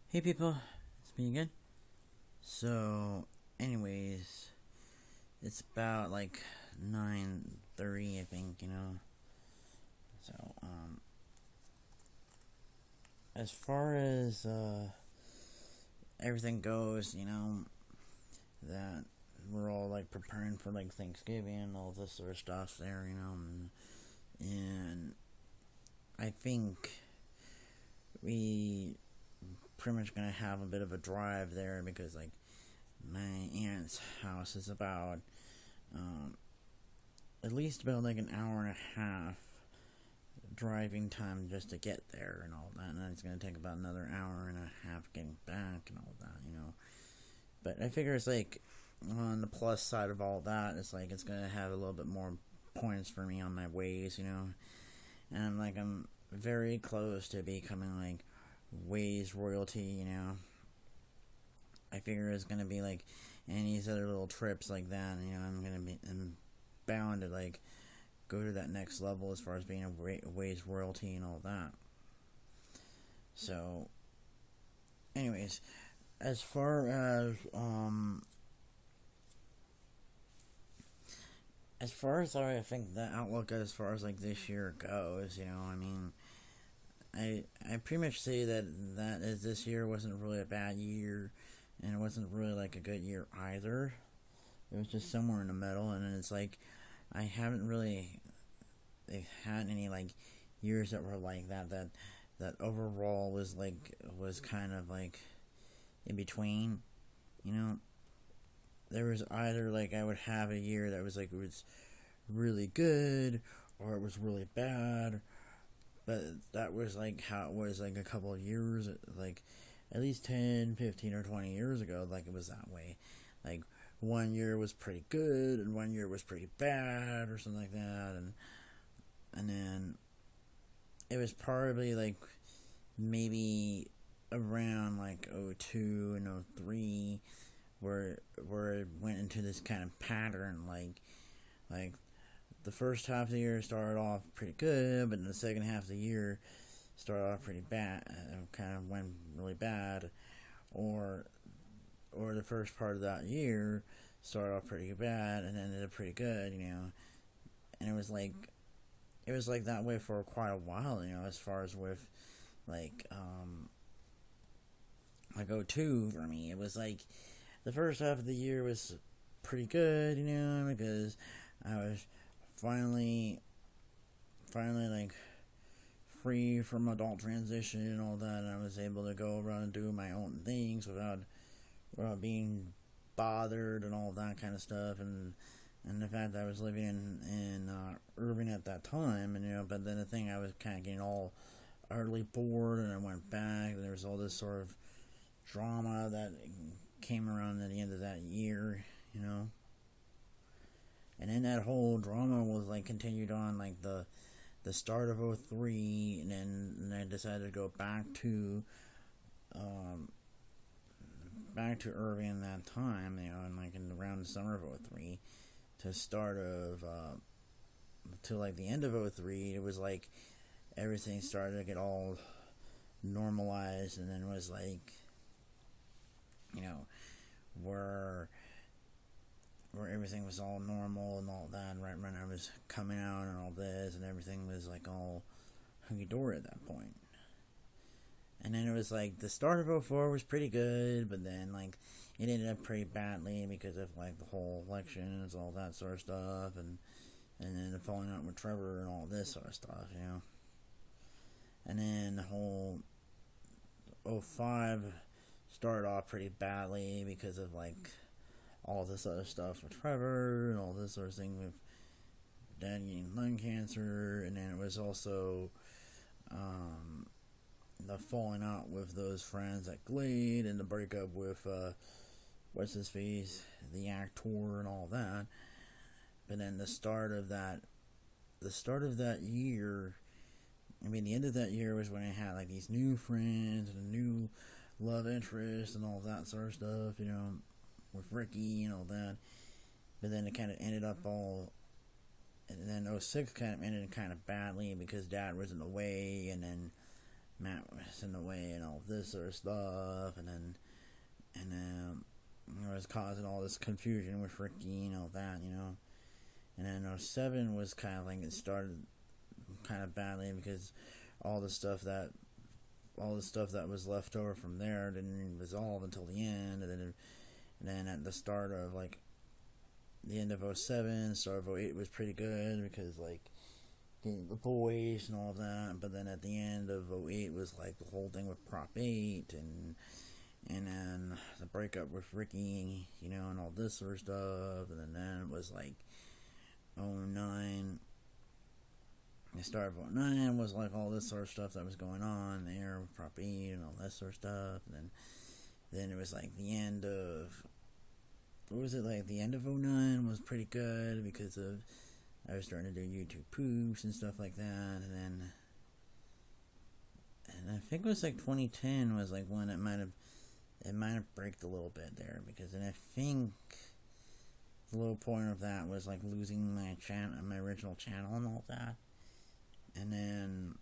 Hey people, it's me again. So, anyways, it's about like 9:30, I think. So, as far as everything goes, that we're all like preparing for like Thanksgiving and all this sort of stuff there, and I think we pretty much gonna have a bit of a drive there because like my aunt's house is about um, at least about like an hour and a half driving time just to get there and all that, and then it's gonna take about another hour and a half getting back and all that. But I figure it's like on the plus side of all that, it's like it's gonna have a little bit more points for me on my Waze. And I'm very close to becoming like Waze royalty. I figure it's gonna be like any other little trips like that. I'm bound to like go to that next level as far as being a Waze royalty and all that. So, anyways, as far as I think the outlook as far as like this year goes, I pretty much say that as this year wasn't really a bad year, and it wasn't really like a good year either. It was just somewhere in the middle, and it's like I haven't really had any like years that were like that overall was kind of like in between. You know, there was either like I would have a year that was like it was really good or it was really bad, but that was like how it was like a couple of years, like at least 10, 15, or 20 years ago. Like it was that way. Like one year was pretty good and one year was pretty bad or something like that, and then it was probably like maybe around like '02 and '03 where it went into this kind of pattern, like the first half of the year started off pretty good, but in the second half of the year started off pretty bad, kind of went really bad, or the first part of that year started off pretty bad and ended up pretty good, and it was like that way for quite a while, as far as with like like '02 for me. It was like the first half of the year was pretty good, because I was finally like free from adult transition and all that, and I was able to go around and do my own things without being bothered and all that kind of stuff, and the fact that I was living in Irving at that time, and but then the thing I was kind of getting all utterly bored, and I went back, and there was all this sort of drama that came around at the end of that year. And then that whole drama was like continued on like the start of '03, and then I decided to go um, back to Irving that time, and like in around the summer of '03 to start of to like the end of '03. It was like everything started to get all normalized, and then it was like you know where everything was all normal and all that, and right when I was coming out and all this, and everything was like all hunky dory at that point. And then it was like the start of '04 was pretty good, but then like it ended up pretty badly because of like the whole elections, all that sort of stuff, and then the falling out with Trevor and all this sort of stuff. And then the whole '05 started off pretty badly because of like all this other stuff with Trevor and all this sort of thing with dad getting lung cancer, and then it was also the falling out with those friends at Glade and the breakup with what's his face, the actor and all that. But then the start of that year, the end of that year was when I had like these new friends and a new love interest and all that sort of stuff, with Ricky and all that. But then it kind of ended up all, and then '06 kind of ended kind of badly because Dad was in the way, and then Matt was in the way and all this sort of stuff, and then it was causing all this confusion with Ricky and all that, And then '07 was kind of like it started kind of badly because all the stuff that was left over from there didn't resolve until the end, and then at the start of like the end of '07, start of '08 was pretty good because like the boys and all that, but then at the end of '08 was like the whole thing with Prop 8 and then the breakup with Ricky, and all this sort of stuff, and then it was like '09. The start of '09 was like all this sort of stuff that was going on there with Prop 8 and all that sort of stuff, and then it was like the end of, what was it, like the end of '09 was pretty good because of, I was starting to do YouTube poops and stuff like that, and I think it was like 2010 was like when it might have braked a little bit there, because then I think the low point of that was like losing my original channel and all that. And then,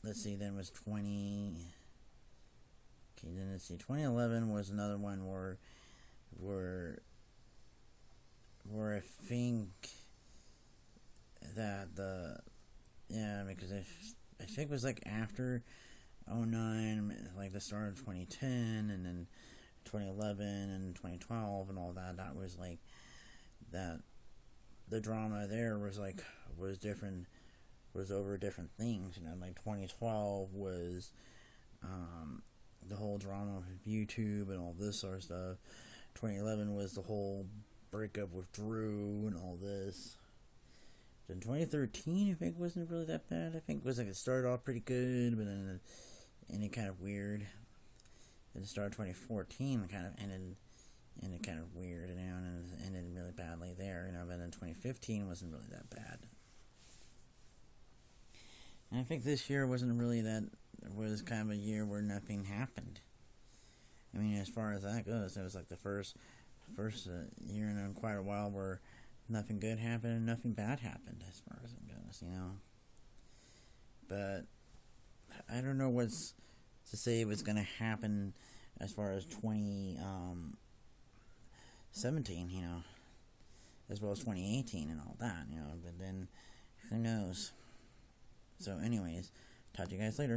let's see, then was 2011 was another one where I think that because I think it was like after '09, like the start of 2010, and then 2011 and 2012 and all that, that was like, that the drama there was different, was over different things, like 2012 was the whole drama with YouTube and all this sort of stuff. 2011 was the whole breakup with Drew and all this. Then 2013, I think, wasn't really that bad. I think it was like it started off pretty good, but then it ended kind of weird. Then the start of 2014 kind of ended kind of weird, and it ended really badly there, but then 2015 wasn't really that bad. And I think this year wasn't really that, was kind of a year where nothing happened. I mean, as far as that goes, it was like the first year in quite a while where nothing good happened and nothing bad happened, as far as it goes, But I don't know what's to say what's going to happen as far as 2017, as well as 2018 and all that, but then who knows. So anyways, talk to you guys later.